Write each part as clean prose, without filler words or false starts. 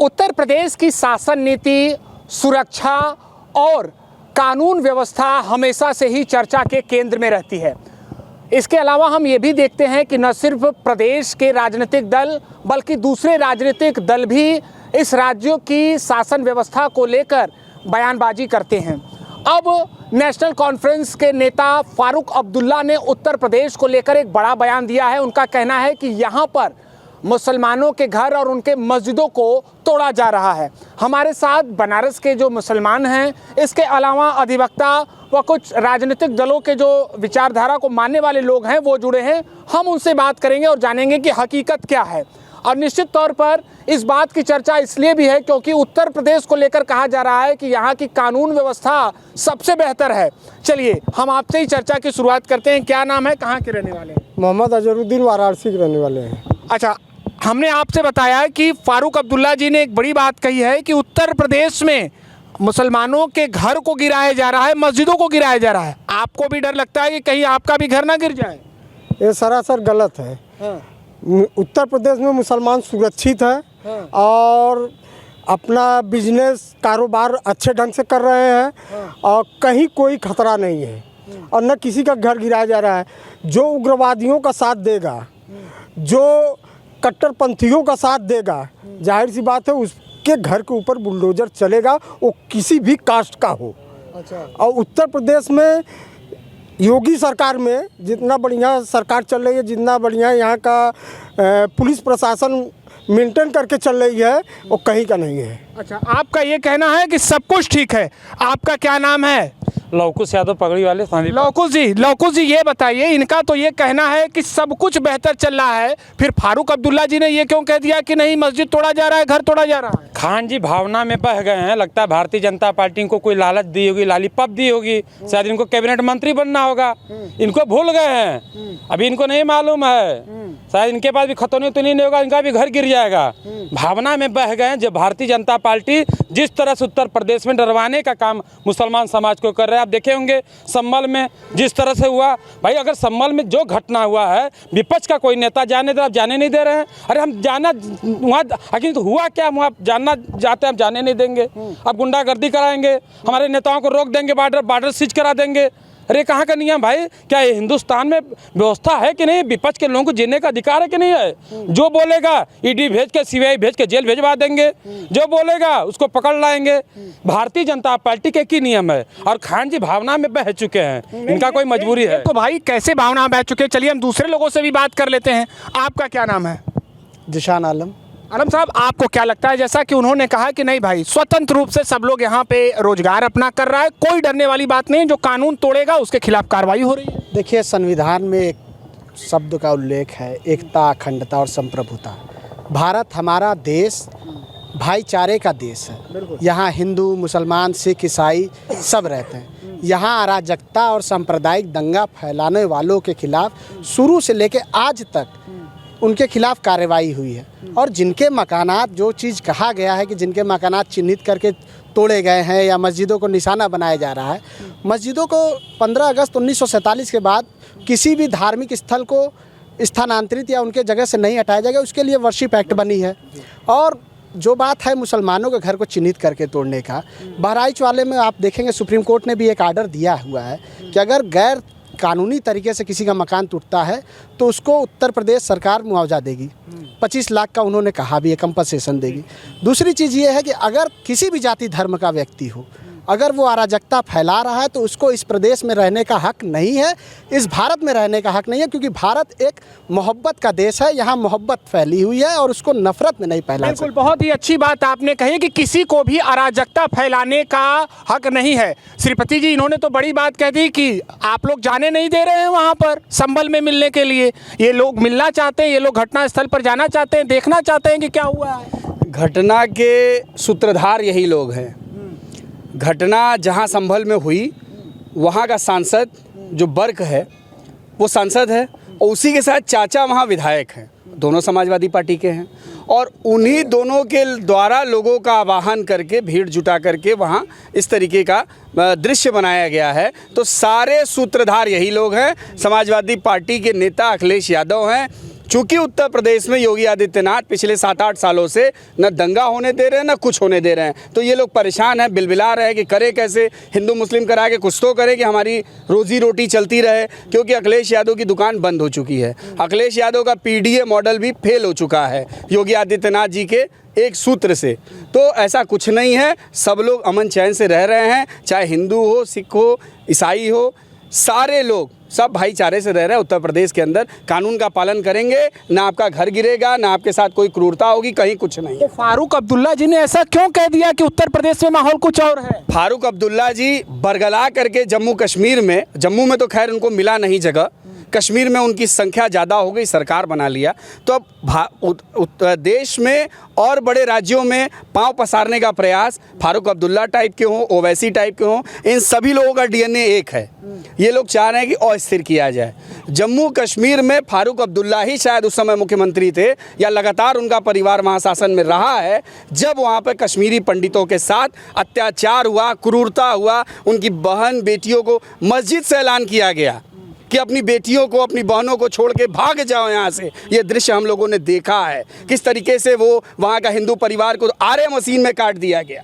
उत्तर प्रदेश की शासन नीति, सुरक्षा और कानून व्यवस्था हमेशा से ही चर्चा के केंद्र में रहती है। इसके अलावा हम ये भी देखते हैं कि न सिर्फ प्रदेश के राजनीतिक दल बल्कि दूसरे राजनीतिक दल भी इस राज्यों की शासन व्यवस्था को लेकर बयानबाजी करते हैं। अब नेशनल कॉन्फ्रेंस के नेता फारूक अब्दुल्ला ने उत्तर प्रदेश को लेकर एक बड़ा बयान दिया है। उनका कहना है कि यहाँ पर मुसलमानों के घर और उनके मस्जिदों को तोड़ा जा रहा है। हमारे साथ बनारस के जो मुसलमान हैं, इसके अलावा अधिवक्ता व कुछ राजनीतिक दलों के जो विचारधारा को मानने वाले लोग हैं वो जुड़े हैं। हम उनसे बात करेंगे और जानेंगे कि हकीकत क्या है। और निश्चित तौर पर इस बात की चर्चा इसलिए भी है क्योंकि उत्तर प्रदेश को लेकर कहा जा रहा है कि यहाँ की कानून व्यवस्था सबसे बेहतर है। चलिए हम आपसे ही चर्चा की शुरुआत करते हैं। क्या नाम है, कहाँ के रहने वाले हैं? मोहम्मद अजहरुद्दीन, वाराणसी के रहने वाले हैं। अच्छा, हमने आपसे बताया कि फारूक अब्दुल्ला जी ने एक बड़ी बात कही है कि उत्तर प्रदेश में मुसलमानों के घर को गिराया जा रहा है, मस्जिदों को गिराया जा रहा है। आपको भी डर लगता है कि कहीं आपका भी घर ना गिर जाए? ये सरासर गलत है। हाँ। उत्तर प्रदेश में मुसलमान सुरक्षित है। हाँ। और अपना बिजनेस कारोबार अच्छे ढंग से कर रहे हैं। हाँ। और कहीं कोई खतरा नहीं है और न किसी का घर गिराया जा रहा है। जो उग्रवादियों का साथ देगा, जो कट्टरपंथियों का साथ देगा, जाहिर सी बात है उसके घर के ऊपर बुलडोजर चलेगा, वो किसी भी कास्ट का हो। अच्छा। और उत्तर प्रदेश में योगी सरकार में जितना बढ़िया सरकार चल रही है, जितना बढ़िया यहाँ का पुलिस प्रशासन मेंटेन करके चल रही है, वो कहीं का नहीं है। अच्छा, आपका ये कहना है कि सब कुछ ठीक है। आपका क्या नाम है? लवकुश यादव, पगड़ी वाले। लौकुश जी ये बताइए, इनका तो ये कहना है कि सब कुछ बेहतर चल रहा है, फिर फारूक अब्दुल्ला जी ने ये क्यों कह दिया कि नहीं मस्जिद तोड़ा जा रहा है, घर तोड़ा जा रहा है? खान जी भावना में बह गए हैं। लगता है भारतीय जनता पार्टी को कोई लालच दी होगी, लालीपॉप दी होगी, शायद इनको कैबिनेट मंत्री बनना होगा। इनको भूल गए हैं, अभी इनको नहीं मालूम है। शायद इनके पास भी खतौनी तो नहीं होगा, इनका भी घर गिर जाएगा। भावना में बह गए हैं। जब भारतीय जनता पार्टी जिस तरह से उत्तर प्रदेश में डरवाने का काम मुसलमान समाज को कर रहे हैं, आप देखे होंगे संभल में जिस तरह से हुआ। भाई अगर संभल में जो घटना हुआ है, विपक्ष का कोई नेता जाने दे, आप जाने नहीं दे रहे हैं। अरे हम जाना वहाँ, आखिर तो हुआ क्या वहाँ, जानना जाते हैं, हम जाने नहीं देंगे। अब गुंडागर्दी कराएंगे, हमारे नेताओं को रोक देंगे, बॉर्डर सीज करा देंगे। अरे कहाँ का नियम भाई? क्या ये हिंदुस्तान में व्यवस्था है कि नहीं? विपक्ष के लोगों को जीने का अधिकार है कि नहीं है? जो बोलेगा ईडी भेज के, सीबीआई भेज के जेल भेजवा देंगे, जो बोलेगा उसको पकड़ लाएंगे। भारतीय जनता पार्टी के की नियम है और खान जी भावना में बह चुके हैं, इनका कोई मजबूरी है? तो भाई कैसे भावना में बह चुके? चलिए हम दूसरे लोगों से भी बात कर लेते हैं। आपका क्या नाम है? जिशान आलम। आलम साहब, आपको क्या लगता है, जैसा कि उन्होंने कहा कि नहीं भाई स्वतंत्र रूप से सब लोग यहाँ पे रोजगार अपना कर रहा है, कोई डरने वाली बात नहीं, जो कानून तोड़ेगा उसके खिलाफ कार्रवाई हो रही है? देखिए, संविधान में एक शब्द का उल्लेख है, एकता, अखंडता और संप्रभुता। भारत हमारा देश भाईचारे का देश है। यहाँ हिंदू, मुसलमान, सिख, ईसाई सब रहते हैं। यहाँ अराजकता और सांप्रदायिक दंगा फैलाने वालों के खिलाफ शुरू से लेकर आज तक उनके खिलाफ कार्रवाई हुई है। और जिनके मकानात, जो चीज़ कहा गया है कि जिनके मकानात चिन्हित करके तोड़े गए हैं या मस्जिदों को निशाना बनाया जा रहा है, मस्जिदों को 15 अगस्त 1947 के बाद किसी भी धार्मिक स्थल को स्थानांतरित या उनके जगह से नहीं हटाया जाएगा, उसके लिए वर्शिप एक्ट बनी है। और जो बात है मुसलमानों के घर को चिन्हित करके तोड़ने का, बहराइच वाले में आप देखेंगे सुप्रीम कोर्ट ने भी एक आर्डर दिया हुआ है कि अगर गैर कानूनी तरीके से किसी का मकान टूटता है तो उसको उत्तर प्रदेश सरकार मुआवजा देगी। 25 लाख का उन्होंने कहा भी है, कंपनसेशन देगी। दूसरी चीज़ ये है कि अगर किसी भी जाति धर्म का व्यक्ति हो, अगर वो अराजकता फैला रहा है तो उसको इस प्रदेश में रहने का हक नहीं है, इस भारत में रहने का हक नहीं है, क्योंकि भारत एक मोहब्बत का देश है। यहाँ मोहब्बत फैली हुई है और उसको नफरत में नहीं फैला सकते। बिल्कुल, बहुत ही अच्छी बात आपने कही कि किसी को भी अराजकता फैलाने का हक नहीं है। श्रीपति जी, इन्होंने तो बड़ी बात कह दी कि आप लोग जाने नहीं दे रहे हैं वहाँ पर संभल में मिलने के लिए। ये लोग मिलना चाहते हैं, ये लोग घटना स्थल पर जाना चाहते हैं, देखना चाहते हैं कि क्या हुआ है। घटना के सूत्रधार यही लोग हैं। घटना जहां संभल में हुई, वहां का सांसद जो बर्क है वो सांसद है और उसी के साथ चाचा वहां विधायक हैं, दोनों समाजवादी पार्टी के हैं। और उन्हीं दोनों के द्वारा लोगों का आवाहन करके, भीड़ जुटा करके वहां इस तरीके का दृश्य बनाया गया है। तो सारे सूत्रधार यही लोग हैं। समाजवादी पार्टी के नेता अखिलेश यादव हैं, चूंकि उत्तर प्रदेश में योगी आदित्यनाथ पिछले 7-8 सालों से न दंगा होने दे रहे हैं न कुछ होने दे रहे हैं, तो ये लोग परेशान हैं, बिलबिला रहे हैं कि करे कैसे, हिंदू मुस्लिम करा के कुछ तो करें कि हमारी रोजी रोटी चलती रहे, क्योंकि अखिलेश यादव की दुकान बंद हो चुकी है। अखिलेश यादव का पीडीए मॉडल भी फेल हो चुका है योगी आदित्यनाथ जी के एक सूत्र से। तो ऐसा कुछ नहीं है, सब लोग अमन चैन से रह रहे हैं, चाहे हिंदू हो, सिख हो, ईसाई हो, सारे लोग सब भाईचारे से रह रहे हैं उत्तर प्रदेश के अंदर। कानून का पालन करेंगे, ना आपका घर गिरेगा, ना आपके साथ कोई क्रूरता होगी, कहीं कुछ नहीं। तो फारूक अब्दुल्ला जी ने ऐसा क्यों कह दिया कि उत्तर प्रदेश में माहौल कुछ और है? फारूक अब्दुल्ला जी बरगला करके जम्मू कश्मीर में, जम्मू में तो खैर उनको मिला नहीं जगह, कश्मीर में उनकी संख्या ज़्यादा हो गई, सरकार बना लिया, तो अब देश में और बड़े राज्यों में पांव पसारने का प्रयास फारूक अब्दुल्ला टाइप के हों, ओवैसी टाइप के हों, इन सभी लोगों का डीएनए एक है। ये लोग चाह रहे हैं कि अस्थिर किया जाए। जम्मू कश्मीर में फारूक अब्दुल्ला ही शायद उस समय मुख्यमंत्री थे, या लगातार उनका परिवार वहाँ शासन में रहा है, जब वहाँ पर कश्मीरी पंडितों के साथ अत्याचार हुआ, क्रूरता हुआ, उनकी बहन बेटियों को मस्जिद से ऐलान किया गया कि अपनी बेटियों को, अपनी बहनों को छोड़ के भाग जाओ यहाँ से। ये दृश्य हम लोगों ने देखा है, किस तरीके से वो वहाँ का हिंदू परिवार को आरे मशीन में काट दिया गया,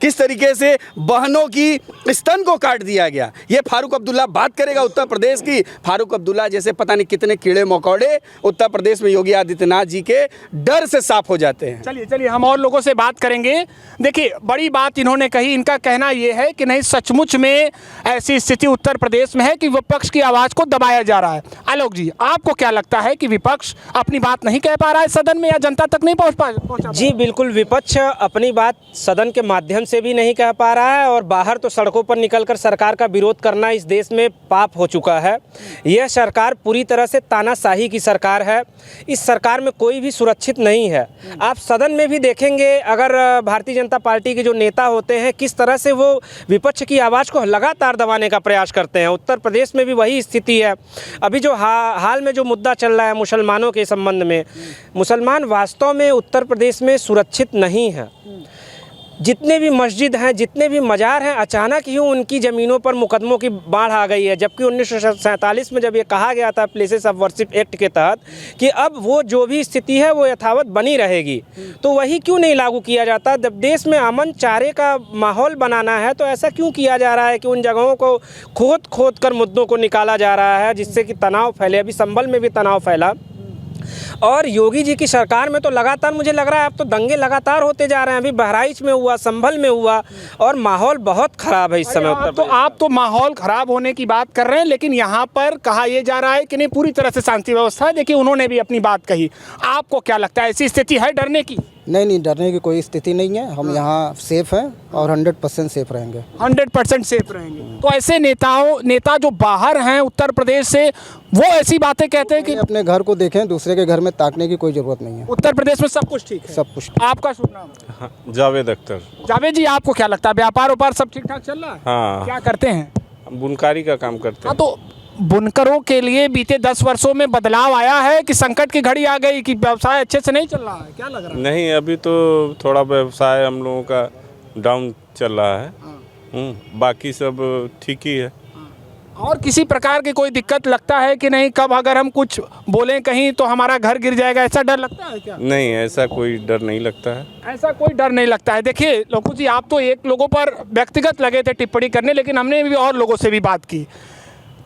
किस तरीके से बहनों की स्तन को काट दिया गया। ये फारूक अब्दुल्ला बात करेगा उत्तर प्रदेश की? फारूक अब्दुल्ला जैसे पता नहीं कितने कीड़े मकोड़े उत्तर प्रदेश में योगी आदित्यनाथ जी के डर से साफ हो जाते हैं। चलिए हम और लोगों से बात करेंगे। देखिए, बड़ी बात इन्होंने कही, इनका कहना यह है कि नहीं, सचमुच में ऐसी स्थिति उत्तर प्रदेश में है कि विपक्ष की आवाज़ को दबाया जा रहा है। आलोक जी, आपको क्या लगता है कि विपक्ष अपनी बात नहीं कह पा रहा है सदन में, या जनता तक नहीं पहुँचा? जी बिल्कुल, विपक्ष अपनी बात सदन के माध्यम से भी नहीं कह पा रहा है, और बाहर तो सड़कों पर निकलकर सरकार का विरोध करना इस देश में पाप हो चुका है। यह सरकार पूरी तरह से तानाशाही की सरकार है। इस सरकार में कोई भी सुरक्षित नहीं है। आप सदन में भी देखेंगे, अगर भारतीय जनता पार्टी के जो नेता होते हैं, किस तरह से वो विपक्ष की आवाज़ को लगातार दबाने का प्रयास करते हैं। उत्तर प्रदेश में भी वही स्थिति है। अभी जो हाल में जो मुद्दा चल रहा है मुसलमानों के संबंध में, मुसलमान वास्तव में उत्तर प्रदेश में सुरक्षित नहीं है। जितने भी मस्जिद हैं, जितने भी मज़ार हैं, अचानक ही उनकी ज़मीनों पर मुकदमों की बाढ़ आ गई है। जबकि 1947 में जब ये कहा गया था प्लेसेस ऑफ वर्शिप एक्ट के तहत कि अब वो जो भी स्थिति है वो यथावत बनी रहेगी, तो वही क्यों नहीं लागू किया जाता? जब देश में अमन चारे का माहौल बनाना है तो ऐसा क्यों किया जा रहा है कि उन जगहों को खोद कर मुद्दों को निकाला जा रहा है, जिससे कि तनाव फैले। अभी संभल में भी तनाव फैला, और योगी जी की सरकार में तो लगातार मुझे लग रहा है अब तो दंगे लगातार होते जा रहे हैं। अभी बहराइच में हुआ, संभल में हुआ, और माहौल बहुत ख़राब है इस समय। तो आप तो माहौल ख़राब होने की बात कर रहे हैं, लेकिन यहाँ पर कहा यह जा रहा है कि नहीं, पूरी तरह से शांति व्यवस्था है। देखिए, उन्होंने भी अपनी बात कही। आपको क्या लगता है, ऐसी स्थिति है डरने की? नहीं, डरने की कोई स्थिति नहीं है। हम यहाँ सेफ हैं और 100% सेफ रहेंगे। 100% सेफ रहेंगे। तो ऐसे नेता जो बाहर हैं उत्तर प्रदेश से, वो ऐसी बातें कहते हैं कि अपने घर को देखें, दूसरे के घर में ताकने की कोई ज़रूरत नहीं है। उत्तर प्रदेश में सब कुछ ठीक है। सब कुछ। आपका शुभ नाम? हाँ, जावेद अख्तर। जावेद जी, आपको क्या लगता है, व्यापार व्यापार सब ठीक ठाक चल रहा है? हाँ। क्या करते हैं? बुनकारी का काम करते हाँ, हैं। तो बुनकरों के लिए बीते 10 वर्षों में बदलाव आया है कि संकट की घड़ी आ गई, कि व्यवसाय अच्छे से नहीं चल रहा है? क्या लग रहा है? नहीं, अभी तो थोड़ा व्यवसाय हम लोगों का डाउन चल रहा है। बाकी सब ठीक ही है। और किसी प्रकार की कोई दिक्कत लगता है कि नहीं, कब अगर हम कुछ बोलें कहीं तो हमारा घर गिर जाएगा, ऐसा डर लगता है क्या? नहीं, ऐसा कोई डर नहीं लगता है। ऐसा कोई डर नहीं लगता है। देखिए लोकू जी, आप तो एक लोगों पर व्यक्तिगत लगे थे टिप्पणी करने, लेकिन हमने भी और लोगों से भी बात की।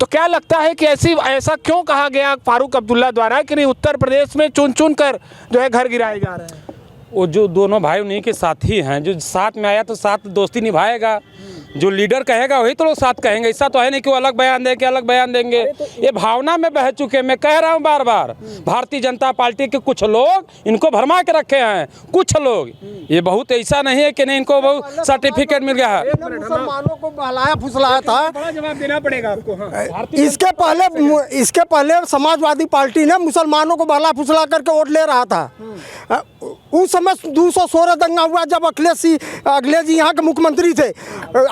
तो क्या लगता है कि ऐसा क्यों कहा गया फारूक अब्दुल्ला द्वारा कि नहीं, उत्तर प्रदेश में चुन कर जो है घर गिराए जा रहे हैं? वो जो दोनों भाई उन्हीं के साथी हैं, जो साथ में आया तो साथ दोस्ती निभाएगा। जो लीडर कहेगा वही तो लोग साथ कहेंगे। ऐसा तो है नहीं कि वो अलग बयान देंगे, अलग बयान देंगे। ये भावना में बह चुके हैं। मैं कह रहा हूँ बार बार, भारतीय जनता पार्टी के कुछ लोग इनको भरमा के रखे हैं। कुछ लोग, ये बहुत ऐसा नहीं है कि नहीं इनको बहुत सर्टिफिकेट मिल गया है। मुसलमानों को बहलाया फुसलाया था। बड़ा जवाब देना पड़ेगा आपको। हाँ। इसके पहले समाजवादी पार्टी ने मुसलमानों को बहला फुसला करके वोट ले रहा था। उस समय 216 दंगा हुआ जब अखिलेश जी यहाँ के मुख्यमंत्री थे।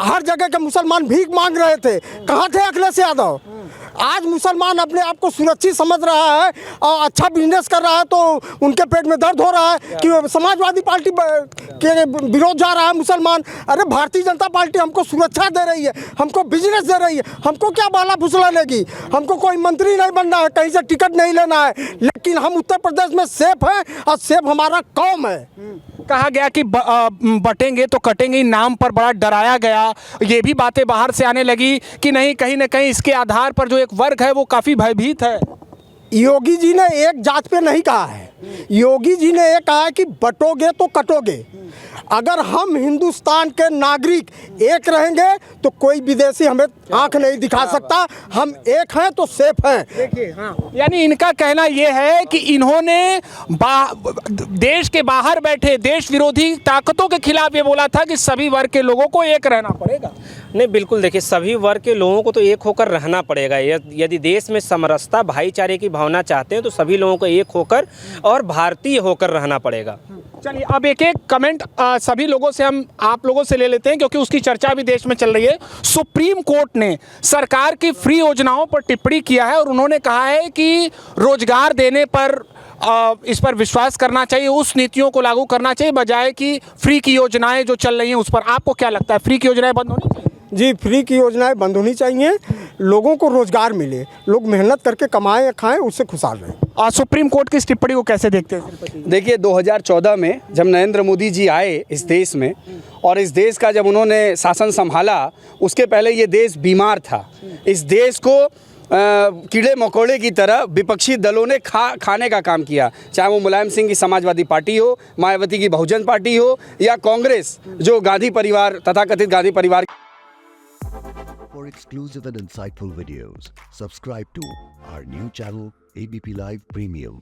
हर जगह के मुसलमान भीख मांग रहे थे। कहाँ थे अखिलेश यादव? आज मुसलमान अपने आप को सुरक्षित समझ रहा है और अच्छा बिजनेस कर रहा है तो उनके पेट में दर्द हो रहा है कि समाजवादी पार्टी के विरोध जा रहा है मुसलमान। अरे भारतीय जनता पार्टी हमको सुरक्षा दे रही है, हमको बिजनेस दे रही है, हमको क्या बाला फुसला लेगी। हमको कोई मंत्री नहीं बनना है, कहीं से टिकट नहीं लेना है, लेकिन हम उत्तर प्रदेश में सेफ हैं और सेफ हमारा कौम है। कहा गया कि बटेंगे तो कटेंगे नाम पर बड़ा डराया गया। ये भी बातें बाहर से आने लगी कि नहीं, कहीं ना कहीं इसके आधार पर जो एक वर्ग है वो काफ़ी भयभीत है। योगी जी ने एक जात पे नहीं कहा है, योगी जी ने ये कहा है कि बटोगे तो कटोगे। अगर हम हिंदुस्तान के नागरिक एक रहेंगे तो कोई विदेशी हमें आंख नहीं दिखा सकता, हम एक हैं तो सेफ हैं। देखिए, हाँ, यानी इनका कहना यह है कि इन्होंने देश के बाहर बैठे देश विरोधी ताकतों के खिलाफ ये बोला था कि सभी वर्ग के लोगों को एक रहना पड़ेगा। नहीं, बिल्कुल देखिए, सभी वर्ग के लोगों को तो एक होकर रहना पड़ेगा। यदि देश में समरसता भाईचारे की भावना चाहते हैं तो सभी लोगों को एक होकर और भारतीय होकर रहना पड़ेगा। चलिए, अब एक एक कमेंट सभी लोगों से हम आप लोगों से ले लेते हैं क्योंकि उसकी चर्चा भी देश में चल रही है। सुप्रीम कोर्ट ने सरकार की फ्री योजनाओं पर टिप्पणी किया है और उन्होंने कहा है कि रोजगार देने पर इस पर विश्वास करना चाहिए, उस नीतियों को लागू करना चाहिए बजाय कि फ्री की योजनाएं जो चल रही हैं उस पर। आपको क्या लगता है, फ्री की योजनाएं बंद होनी चाहिए? जी, फ्री की योजनाएं बंद होनी चाहिए, लोगों को रोजगार मिले, लोग मेहनत करके कमाएं खाएं, उससे खुशहाल रहें। सुप्रीम कोर्ट की इस टिप्पणी को कैसे देखते हैं? देखिए 2014 में जब नरेंद्र मोदी जी आए इस देश में और इस देश का जब उन्होंने शासन संभाला, उसके पहले ये देश बीमार था। इस देश को कीड़े मकोड़े की तरह विपक्षी दलों ने खाने का काम किया, चाहे वो मुलायम सिंह की समाजवादी पार्टी हो, मायावती की बहुजन पार्टी हो या कांग्रेस जो गांधी परिवार तथाकथित गांधी परिवार। For exclusive and insightful videos, subscribe to our new channel ABP Live Premium.